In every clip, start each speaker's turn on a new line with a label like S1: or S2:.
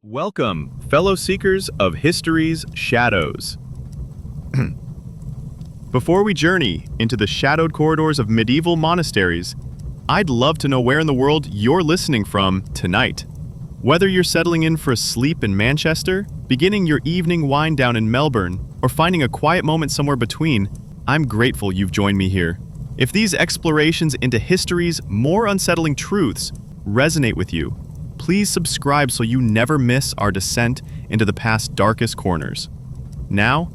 S1: Welcome, fellow seekers of history's shadows. Before we journey into the shadowed corridors of medieval monasteries, I'd love to know where in the world you're listening from tonight. Whether you're settling in for a sleep in Manchester, beginning your evening wind down in Melbourne, or finding a quiet moment somewhere between, I'm grateful you've joined me here. If these explorations into history's more unsettling truths resonate with you, please subscribe so you never miss our descent into the past's darkest corners. Now,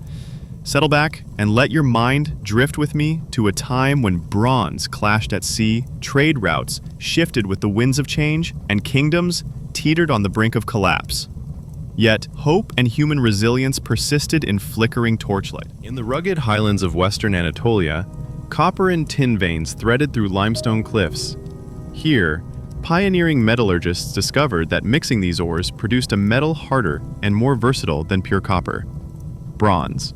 S1: settle back and let your mind drift with me to a time when bronze clashed at sea, trade routes shifted with the winds of change, and kingdoms teetered on the brink of collapse. Yet, hope and human resilience persisted in flickering torchlight. In the rugged highlands of western Anatolia, copper and tin veins threaded through limestone cliffs. Here, pioneering metallurgists discovered that mixing these ores produced a metal harder and more versatile than pure copper: bronze.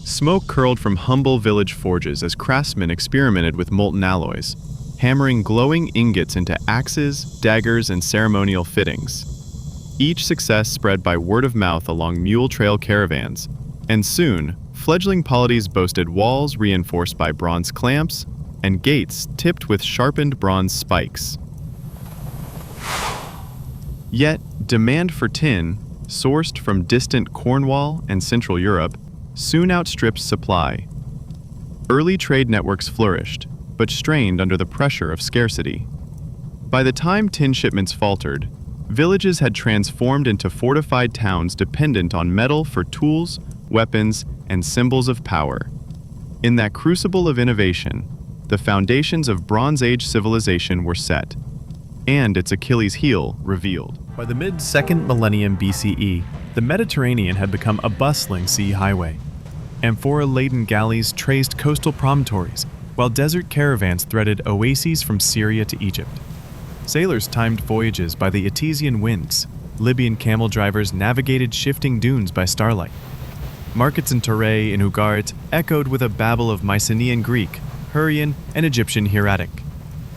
S1: Smoke curled from humble village forges as craftsmen experimented with molten alloys, hammering glowing ingots into axes, daggers, and ceremonial fittings. Each success spread by word of mouth along mule trail caravans, and soon, fledgling polities boasted walls reinforced by bronze clamps and gates tipped with sharpened bronze spikes. Yet, demand for tin, sourced from distant Cornwall and Central Europe, soon outstripped supply. Early trade networks flourished, but strained under the pressure of scarcity. By the time tin shipments faltered, villages had transformed into fortified towns dependent on metal for tools, weapons, and symbols of power. In that crucible of innovation, the foundations of Bronze Age civilization were set, and its Achilles heel revealed. By the mid-2nd millennium BCE, the Mediterranean had become a bustling sea highway. Amphora-laden galleys traced coastal promontories, while desert caravans threaded oases from Syria to Egypt. Sailors timed voyages by the Etesian winds. Libyan camel drivers navigated shifting dunes by starlight. Markets in Turay and Ugarit echoed with a babble of Mycenaean Greek, Hurrian, and Egyptian hieratic.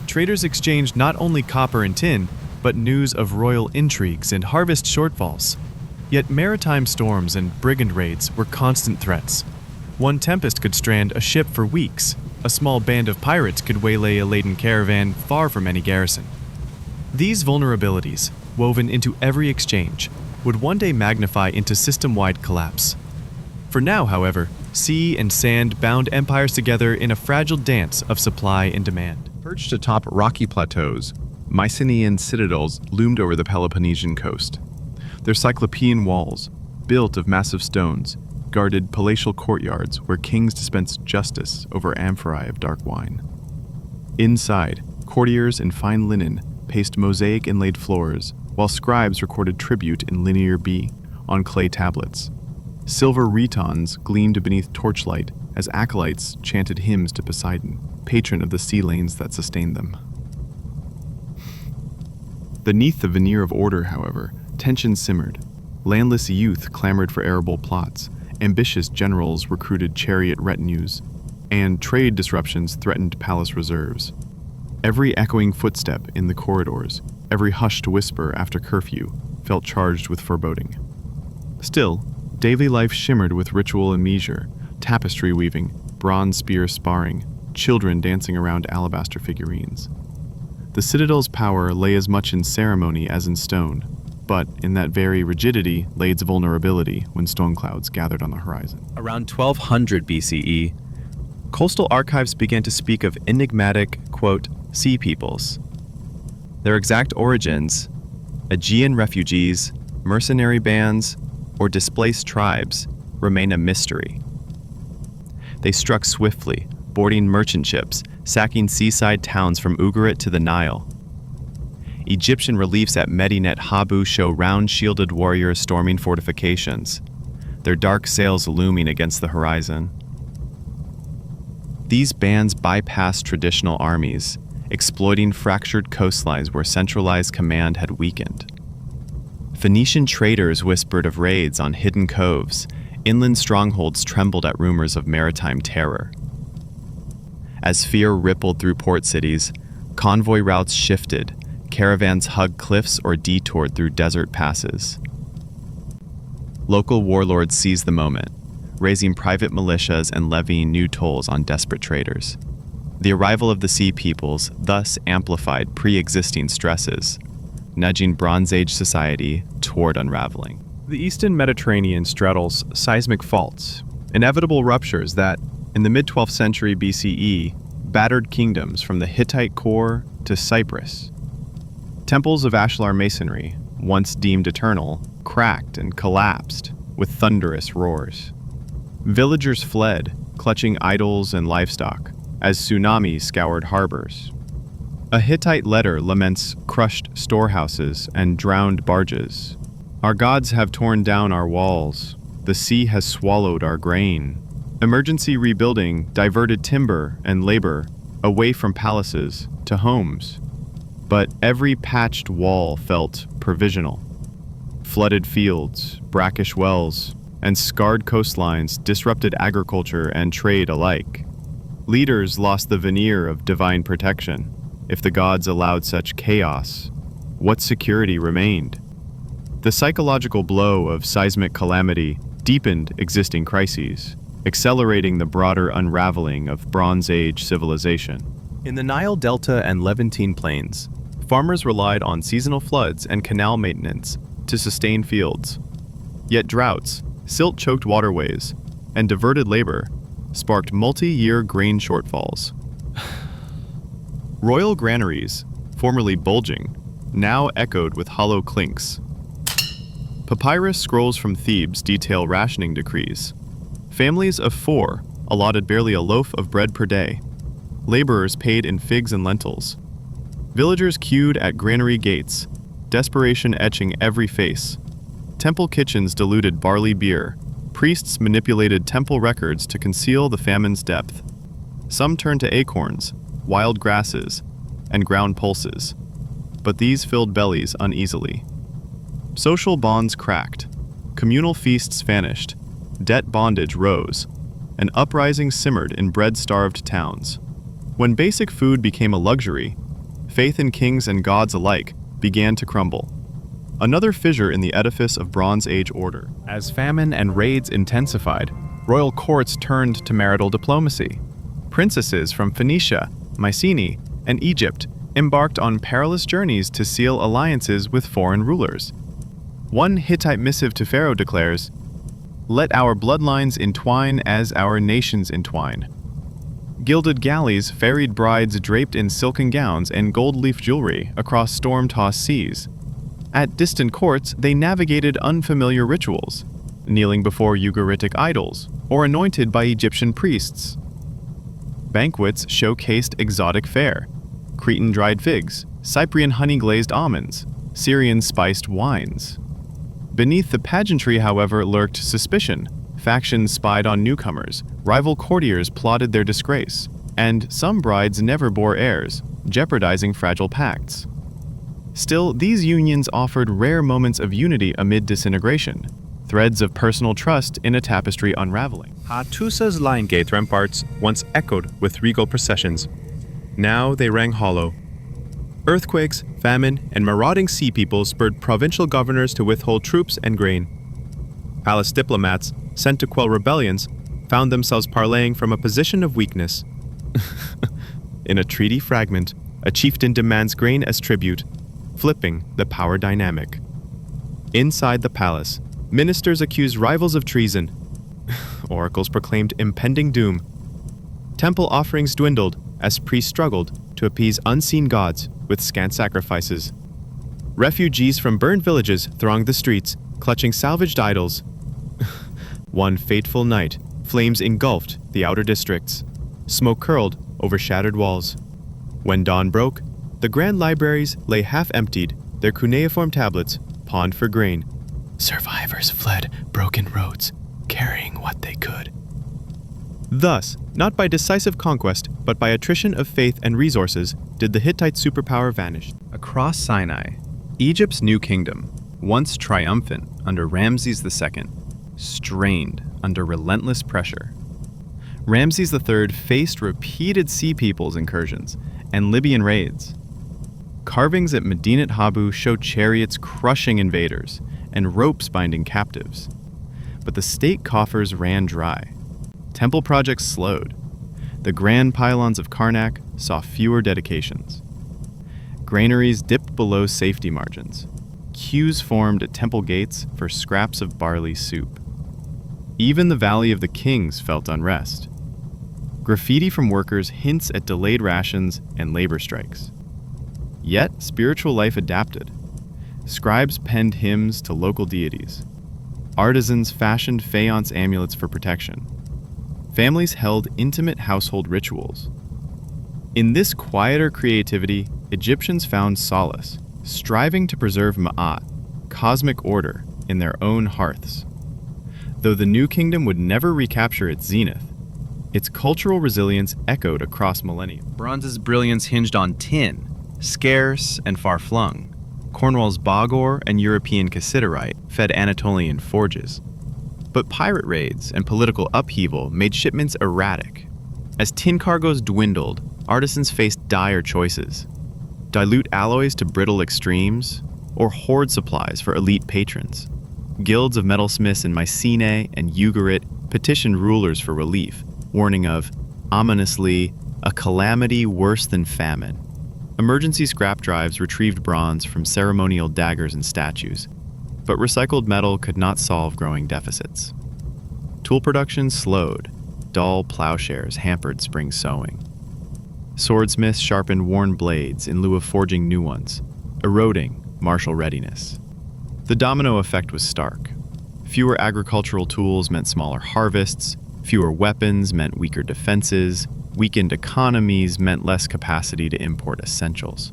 S1: Traders exchanged not only copper and tin, but news of royal intrigues and harvest shortfalls. Yet maritime storms and brigand raids were constant threats. One tempest could strand a ship for weeks. A small band of pirates could waylay a laden caravan far from any garrison. These vulnerabilities, woven into every exchange, would one day magnify into system-wide collapse. For now, however, sea and sand bound empires together in a fragile dance of supply and demand. Perched atop rocky plateaus, Mycenaean citadels loomed over the Peloponnesian coast. Their cyclopean walls, built of massive stones, guarded palatial courtyards where kings dispensed justice over amphorae of dark wine. Inside, courtiers in fine linen paced mosaic-inlaid floors, while scribes recorded tribute in linear B on clay tablets. Silver ritons gleamed beneath torchlight as acolytes chanted hymns to Poseidon, patron of the sea lanes that sustained them. Beneath the veneer of order, however, tension simmered. Landless youth clamored for arable plots, ambitious generals recruited chariot retinues, and trade disruptions threatened palace reserves. Every echoing footstep in the corridors, every hushed whisper after curfew, felt charged with foreboding. Still, daily life shimmered with ritual and measure, tapestry weaving, bronze spear sparring, children dancing around alabaster figurines. The citadel's power lay as much in ceremony as in stone, but in that very rigidity lay its vulnerability when storm clouds gathered on the horizon. Around 1200 BCE, coastal archives began to speak of enigmatic, quote, sea peoples. Their exact origins, Aegean refugees, mercenary bands, or displaced tribes, remain a mystery. They struck swiftly, boarding merchant ships, sacking seaside towns from Ugarit to the Nile. Egyptian reliefs at Medinet Habu show round-shielded warriors storming fortifications, their dark sails looming against the horizon. These bands bypassed traditional armies, exploiting fractured coastlines where centralized command had weakened. Phoenician traders whispered of raids on hidden coves. Inland strongholds trembled at rumors of maritime terror. As fear rippled through port cities, convoy routes shifted, Caravans hugged cliffs or detoured through desert passes. Local warlords seized the moment, raising private militias and levying new tolls on desperate traders. The arrival of the Sea Peoples thus amplified pre-existing stresses, nudging Bronze Age society toward unraveling. The Eastern Mediterranean straddles seismic faults, inevitable ruptures that, in the mid-12th century BCE, battered kingdoms from the Hittite core to Cyprus. Temples of ashlar masonry, once deemed eternal, cracked and collapsed with thunderous roars. Villagers fled, clutching idols and livestock, as tsunamis scoured harbors. A Hittite letter laments crushed storehouses and drowned barges. Our gods have torn down our walls. The sea has swallowed our grain. Emergency rebuilding diverted timber and labor away from palaces to homes. But every patched wall felt provisional. Flooded fields, brackish wells, and scarred coastlines disrupted agriculture and trade alike. Leaders lost the veneer of divine protection. If the gods allowed such chaos, what security remained? The psychological blow of seismic calamity deepened existing crises, accelerating the broader unraveling of Bronze Age civilization. In the Nile Delta and Levantine plains, farmers relied on seasonal floods and canal maintenance to sustain fields. Yet droughts, silt-choked waterways, and diverted labor sparked multi-year grain shortfalls. Royal granaries, formerly bulging, now echoed with hollow clinks. Papyrus scrolls from Thebes detail rationing decrees. Families of 4 allotted barely a loaf of bread per day. Laborers paid in figs and lentils. Villagers queued at granary gates, desperation etching every face. Temple kitchens diluted barley beer. Priests manipulated temple records to conceal the famine's depth. Some turned to acorns, wild grasses, and ground pulses, but these filled bellies uneasily. Social bonds cracked, communal feasts vanished, debt bondage rose, and uprising simmered in bread-starved towns. When basic food became a luxury, faith in kings and gods alike began to crumble. Another fissure in the edifice of Bronze Age order. As famine and raids intensified, royal courts turned to marital diplomacy. Princesses from Phoenicia, Mycenaean, and Egypt embarked on perilous journeys to seal alliances with foreign rulers. One Hittite missive to Pharaoh declares, "Let our bloodlines entwine as our nations entwine." Gilded galleys ferried brides draped in silken gowns and gold-leaf jewelry across storm-tossed seas. At distant courts, they navigated unfamiliar rituals, kneeling before Ugaritic idols or anointed by Egyptian priests. Banquets showcased exotic fare, Cretan dried figs, Cyprian honey-glazed almonds, Syrian spiced wines. Beneath the pageantry, however, lurked suspicion. Factions spied on newcomers, rival courtiers plotted their disgrace, and some brides never bore heirs, jeopardizing fragile pacts. Still, these unions offered rare moments of unity amid disintegration, threads of personal trust in a tapestry unraveling. Hattusa's lion gate ramparts once echoed with regal processions. Now they rang hollow. Earthquakes, famine, and marauding sea people spurred provincial governors to withhold troops and grain. Palace diplomats, sent to quell rebellions, found themselves parleying from a position of weakness. In a treaty fragment, a chieftain demands grain as tribute, flipping the power dynamic. Inside the palace, ministers accused rivals of treason. Oracles proclaimed impending doom. Temple offerings dwindled as priests struggled to appease unseen gods with scant sacrifices. Refugees from burned villages thronged the streets, clutching salvaged idols. One fateful night, flames engulfed the outer districts. Smoke curled over shattered walls. When dawn broke, the grand libraries lay half-emptied, their cuneiform tablets pawned for grain. Survivors fled broken roads, carrying what they could. Thus, not by decisive conquest, but by attrition of faith and resources, did the Hittite superpower vanish. Across Sinai, Egypt's new kingdom, once triumphant under Ramses II, strained under relentless pressure. Ramses III faced repeated Sea Peoples incursions and Libyan raids. Carvings at Medinet Habu show chariots crushing invaders and ropes binding captives. But the state coffers ran dry. Temple projects slowed. The grand pylons of Karnak saw fewer dedications. Granaries dipped below safety margins. Queues formed at temple gates for scraps of barley soup. Even the Valley of the Kings felt unrest. Graffiti from workers hints at delayed rations and labor strikes. Yet, spiritual life adapted. Scribes penned hymns to local deities. Artisans fashioned faience amulets for protection. Families held intimate household rituals. In this quieter creativity, Egyptians found solace, striving to preserve ma'at, cosmic order, in their own hearths. Though the New Kingdom would never recapture its zenith, its cultural resilience echoed across millennia. Bronze's brilliance hinged on tin, scarce and far-flung. Cornwall's bog ore and European cassiterite fed Anatolian forges. But pirate raids and political upheaval made shipments erratic. As tin cargoes dwindled, artisans faced dire choices: dilute alloys to brittle extremes, or hoard supplies for elite patrons. Guilds of metalsmiths in Mycenae and Ugarit petitioned rulers for relief, warning of, ominously, a calamity worse than famine. Emergency scrap drives retrieved bronze from ceremonial daggers and statues, but recycled metal could not solve growing deficits. Tool production slowed. Dull plowshares hampered spring sowing. Swordsmiths sharpened worn blades in lieu of forging new ones, eroding martial readiness. The domino effect was stark. Fewer agricultural tools meant smaller harvests, fewer weapons meant weaker defenses, weakened economies meant less capacity to import essentials.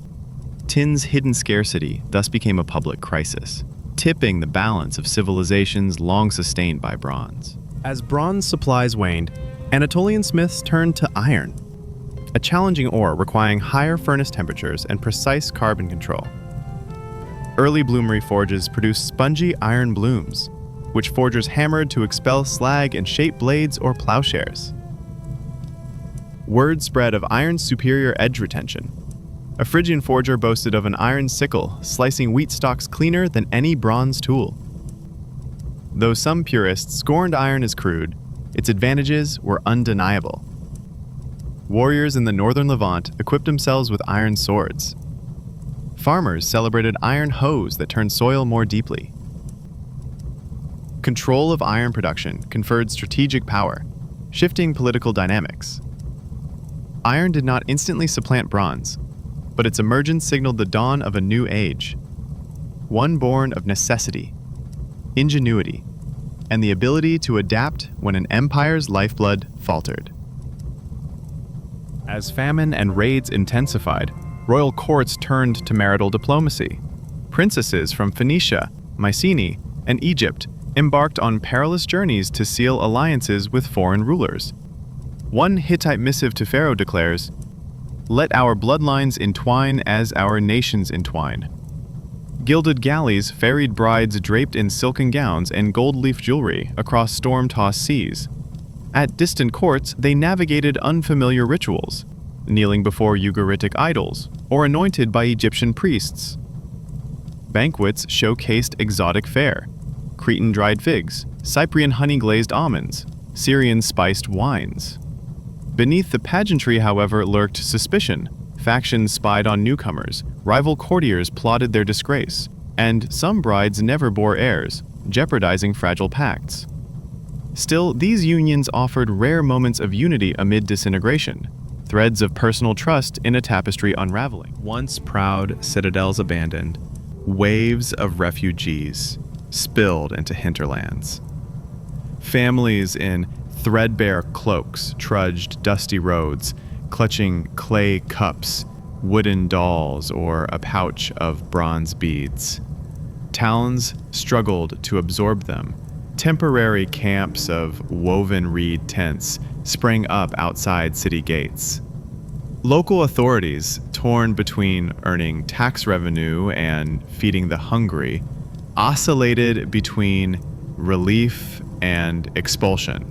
S1: Tin's hidden scarcity thus became a public crisis, tipping the balance of civilizations long sustained by bronze. As bronze supplies waned, Anatolian smiths turned to iron, a challenging ore requiring higher furnace temperatures and precise carbon control. Early bloomery forges produced spongy iron blooms, which forgers hammered to expel slag and shape blades or plowshares. Word spread of iron's superior edge retention. A Phrygian forger boasted of an iron sickle slicing wheat stalks cleaner than any bronze tool. Though some purists scorned iron as crude, its advantages were undeniable. Warriors in the northern Levant equipped themselves with iron swords. Farmers celebrated iron hoes that turned soil more deeply. Control of iron production conferred strategic power, shifting political dynamics. Iron did not instantly supplant bronze, but its emergence signaled the dawn of a new age, one born of necessity, ingenuity, and the ability to adapt when an empire's lifeblood faltered. As famine and raids intensified, royal courts turned to marital diplomacy. Princesses from Phoenicia, Mycenae, and Egypt embarked on perilous journeys to seal alliances with foreign rulers. One Hittite missive to Pharaoh declares, "Let our bloodlines entwine as our nations entwine." Gilded galleys ferried brides draped in silken gowns and gold leaf jewelry across storm-tossed seas. At distant courts, they navigated unfamiliar rituals, kneeling before Ugaritic idols or anointed by Egyptian priests. Banquets showcased exotic fare: Cretan dried figs, Cyprian honey-glazed almonds, Syrian spiced wines. Beneath the pageantry, however, lurked suspicion. Factions spied on newcomers, rival courtiers plotted their disgrace, and some brides never bore heirs, jeopardizing fragile pacts. Still, these unions offered rare moments of unity amid disintegration, threads of personal trust in a tapestry unraveling. Once proud citadels abandoned, waves of refugees spilled into hinterlands. Families in threadbare cloaks trudged dusty roads, clutching clay cups, wooden dolls, or a pouch of bronze beads. Towns struggled to absorb them. Temporary camps of woven reed tents sprang up outside city gates. Local authorities, torn between earning tax revenue and feeding the hungry, oscillated between relief and expulsion.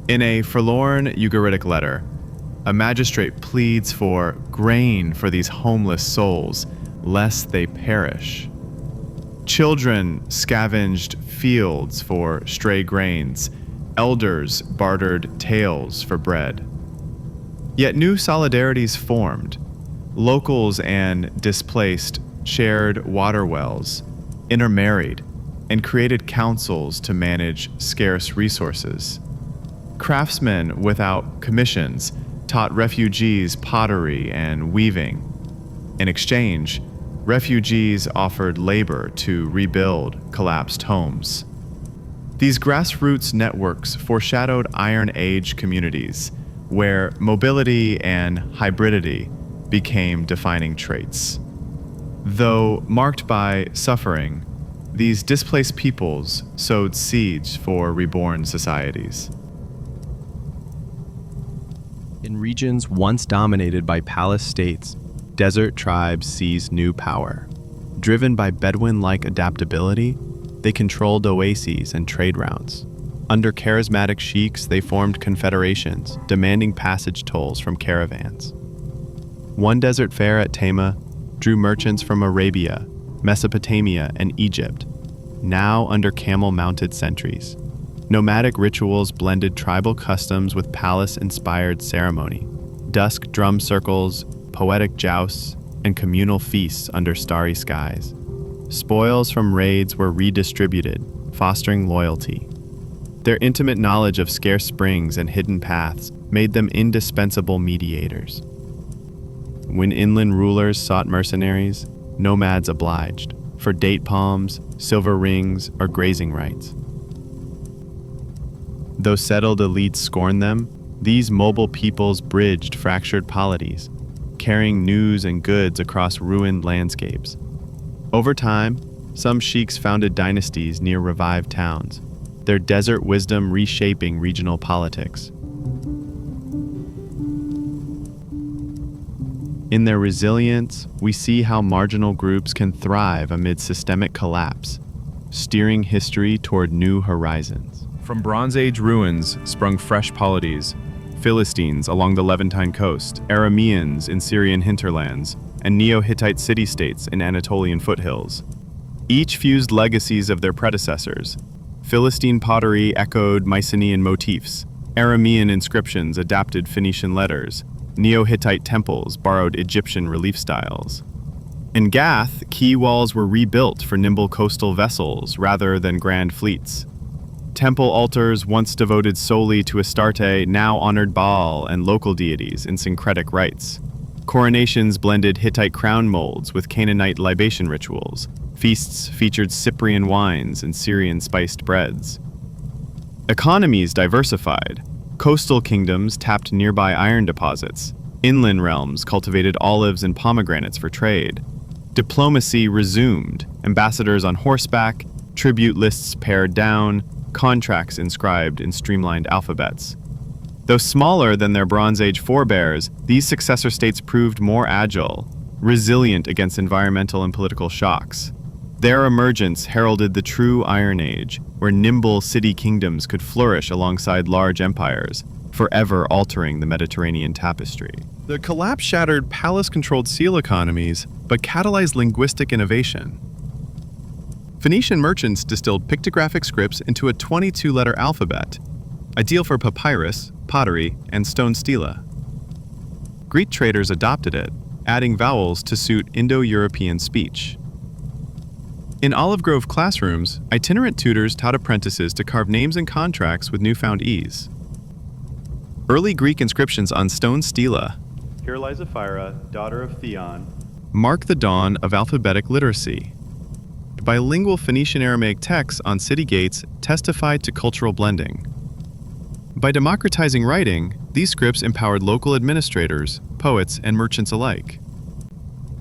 S1: In a forlorn Ugaritic letter, a magistrate pleads for, grain for these homeless souls, lest they perish. Children scavenged fields for stray grains. Elders bartered tales for bread. Yet new solidarities formed. Locals and displaced shared water wells, intermarried, and created councils to manage scarce resources. Craftsmen without commissions taught refugees pottery and weaving. In exchange, refugees offered labor to rebuild collapsed homes. These grassroots networks foreshadowed Iron Age communities, where mobility and hybridity became defining traits. Though marked by suffering, these displaced peoples sowed seeds for reborn societies.
S2: In regions once dominated by palace states, desert tribes seized new power. Driven by Bedouin-like adaptability, they controlled oases and trade routes. Under charismatic sheiks, they formed confederations, demanding passage tolls from caravans. One desert fair at Tema drew merchants from Arabia, Mesopotamia, and Egypt, now under camel-mounted sentries. Nomadic rituals blended tribal customs with palace-inspired ceremony. Dusk drum circles, poetic jousts, and communal feasts under starry skies. Spoils from raids were redistributed, fostering loyalty. Their intimate knowledge of scarce springs and hidden paths made them indispensable mediators. When inland rulers sought mercenaries, nomads obliged, for date palms, silver rings, or grazing rights. Though settled elites scorned them, these mobile peoples bridged fractured polities, carrying news and goods across ruined landscapes. Over time, some sheiks founded dynasties near revived towns, their desert wisdom reshaping regional politics. In their resilience, we see how marginal groups can thrive amid systemic collapse, steering history toward new horizons. From Bronze Age ruins sprung fresh polities: Philistines along the Levantine coast, Arameans in Syrian hinterlands, and Neo-Hittite city-states in Anatolian foothills. Each fused legacies of their predecessors. Philistine pottery echoed Mycenaean motifs, Aramean inscriptions adapted Phoenician letters, Neo-Hittite temples borrowed Egyptian relief styles. In Gath, quay walls were rebuilt for nimble coastal vessels rather than grand fleets. Temple altars once devoted solely to Astarte now honored Baal and local deities in syncretic rites. Coronations blended Hittite crown molds with Canaanite libation rituals. Feasts featured Cyprian wines and Syrian spiced breads. Economies diversified. Coastal kingdoms tapped nearby iron deposits. Inland realms cultivated olives and pomegranates for trade. Diplomacy resumed. Ambassadors on horseback, tribute lists pared down, contracts inscribed in streamlined alphabets. Though smaller than their Bronze Age forebears, these successor states proved more agile, resilient against environmental and political shocks. Their emergence heralded the true Iron Age, where nimble city kingdoms could flourish alongside large empires, forever altering the Mediterranean tapestry. The collapse shattered palace-controlled seal economies, but catalyzed linguistic innovation. Phoenician merchants distilled pictographic scripts into a 22-letter alphabet, ideal for papyrus, pottery, and stone stela. Greek traders adopted it, adding vowels to suit Indo-European speech. In Olive Grove classrooms, itinerant tutors taught apprentices to carve names and contracts with newfound ease. Early Greek inscriptions on stone stela, "Here lies Sapphira, daughter of Theon," mark the dawn of alphabetic literacy. Bilingual Phoenician Aramaic texts on city gates testified to cultural blending. By democratizing writing, these scripts empowered local administrators, poets, and merchants alike.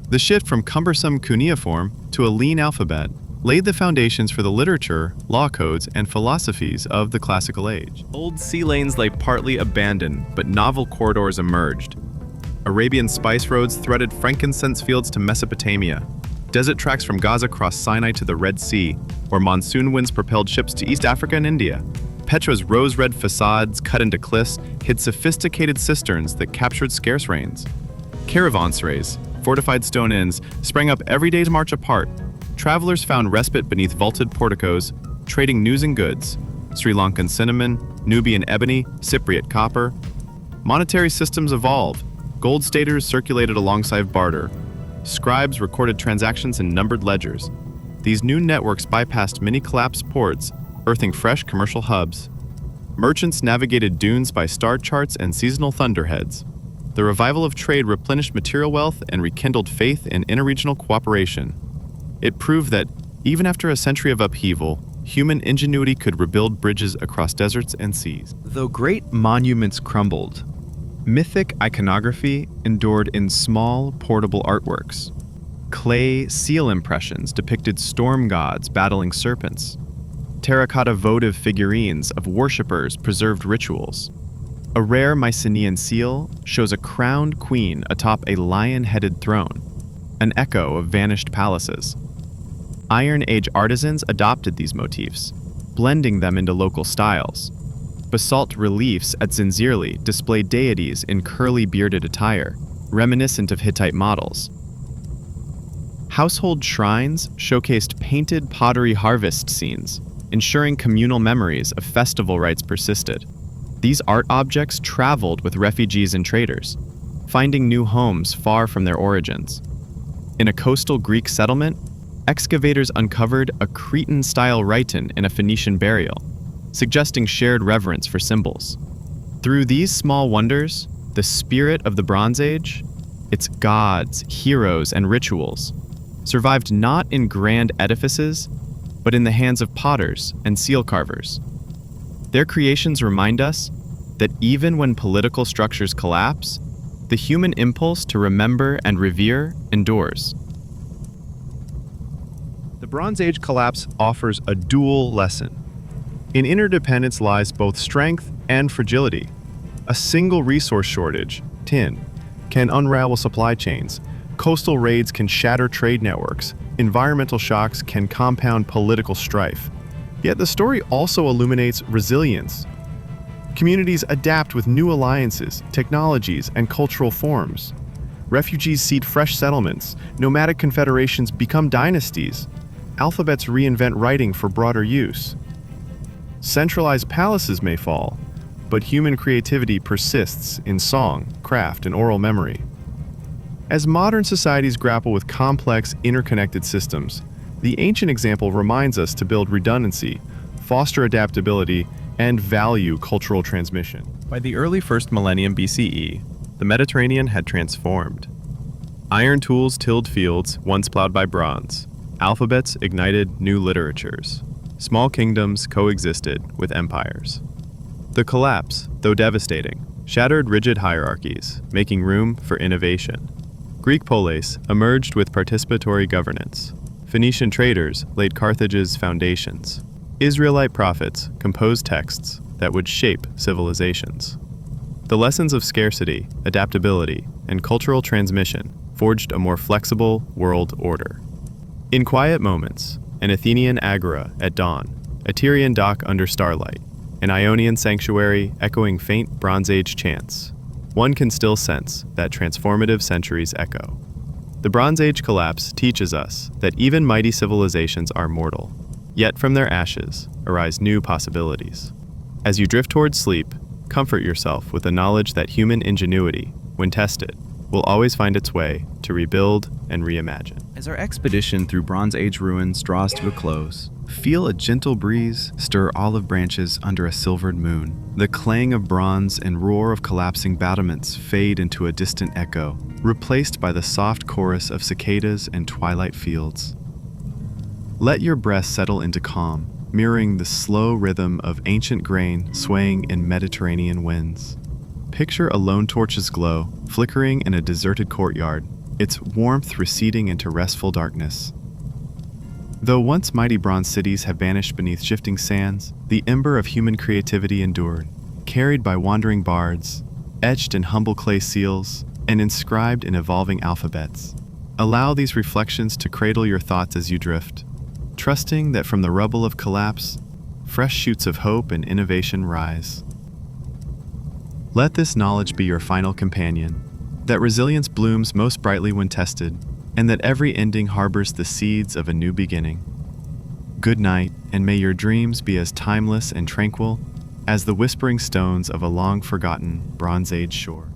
S2: The shift from cumbersome cuneiform to a lean alphabet laid the foundations for the literature, law codes, and philosophies of the classical age. Old sea lanes lay partly abandoned, but novel corridors emerged. Arabian spice roads threaded frankincense fields to Mesopotamia. Desert tracks from Gaza crossed Sinai to the Red Sea, where monsoon winds propelled ships to East Africa and India. Petra's rose-red facades cut into cliffs hid sophisticated cisterns that captured scarce rains.
S1: Caravanserais, fortified stone inns, sprang up every day to march apart. Travelers found respite beneath vaulted porticos, trading news and goods. Sri Lankan cinnamon, Nubian ebony, Cypriot copper. Monetary systems evolved. Gold staters circulated alongside barter. Scribes recorded transactions in numbered ledgers. These new networks bypassed many collapsed ports, earthing fresh commercial hubs. Merchants navigated dunes by star charts and seasonal thunderheads. The revival of trade replenished material wealth and rekindled faith in interregional cooperation. It proved that, even after a century of upheaval, human ingenuity could rebuild bridges across deserts and seas.
S2: Though great monuments crumbled, mythic iconography endured in small, portable artworks. Clay seal impressions depicted storm gods battling serpents. Terracotta votive figurines of worshippers preserved rituals. A rare Mycenaean seal shows a crowned queen atop a lion-headed throne, an echo of vanished palaces. Iron Age artisans adopted these motifs, blending them into local styles. Basalt reliefs at Zinzirli displayed deities in curly bearded attire, reminiscent of Hittite models. Household shrines showcased painted pottery harvest scenes, ensuring communal memories of festival rites persisted. These art objects traveled with refugees and traders, finding new homes far from their origins. In a coastal Greek settlement, excavators uncovered a Cretan-style rhyton in a Phoenician burial, suggesting shared reverence for symbols. Through these small wonders, the spirit of the Bronze Age, its gods, heroes, and rituals, survived not in grand edifices, but in the hands of potters and seal carvers. Their creations remind us that even when political structures collapse, the human impulse to remember and revere endures.
S1: The Bronze Age collapse offers a dual lesson. In interdependence lies both strength and fragility. A single resource shortage, tin, can unravel supply chains. Coastal raids can shatter trade networks. Environmental shocks can compound political strife. Yet the story also illuminates resilience. Communities adapt with new alliances, technologies, and cultural forms. Refugees seed fresh settlements. Nomadic confederations become dynasties. Alphabets reinvent writing for broader use. Centralized palaces may fall, but human creativity persists in song, craft, and oral memory. As modern societies grapple with complex, interconnected systems, the ancient example reminds us to build redundancy, foster adaptability, and value cultural transmission. By the early first millennium BCE, the Mediterranean had transformed. Iron tools tilled fields once plowed by bronze. Alphabets ignited new literatures. Small kingdoms coexisted with empires. The collapse, though devastating, shattered rigid hierarchies, making room for innovation. Greek polis emerged with participatory governance. Phoenician traders laid Carthage's foundations. Israelite prophets composed texts that would shape civilizations. The lessons of scarcity, adaptability, and cultural transmission forged a more flexible world order. In quiet moments, an Athenian agora at dawn, a Tyrian dock under starlight, an Ionian sanctuary echoing faint Bronze Age chants, one can still sense that transformative century's echo. The Bronze Age collapse teaches us that even mighty civilizations are mortal, yet from their ashes arise new possibilities. As you drift towards sleep, comfort yourself with the knowledge that human ingenuity, when tested, will always find its way to rebuild and reimagine. As our expedition through Bronze Age ruins draws to a close, feel a gentle breeze stir olive branches under a silvered moon. The clang of bronze and roar of collapsing battlements fade into a distant echo, replaced by the soft chorus of cicadas and twilight fields. Let your breath settle into calm, mirroring the slow rhythm of ancient grain swaying in Mediterranean winds. Picture a lone torch's glow, flickering in a deserted courtyard, its warmth receding into restful darkness. Though once mighty bronze cities have vanished beneath shifting sands, the ember of human creativity endured, carried by wandering bards, etched in humble clay seals, and inscribed in evolving alphabets. Allow these reflections to cradle your thoughts as you drift, trusting that from the rubble of collapse, fresh shoots of hope and innovation rise. Let this knowledge be your final companion, that resilience blooms most brightly when tested, and that every ending harbors the seeds of a new beginning. Good night, and may your dreams be as timeless and tranquil as the whispering stones of a long-forgotten Bronze Age shore.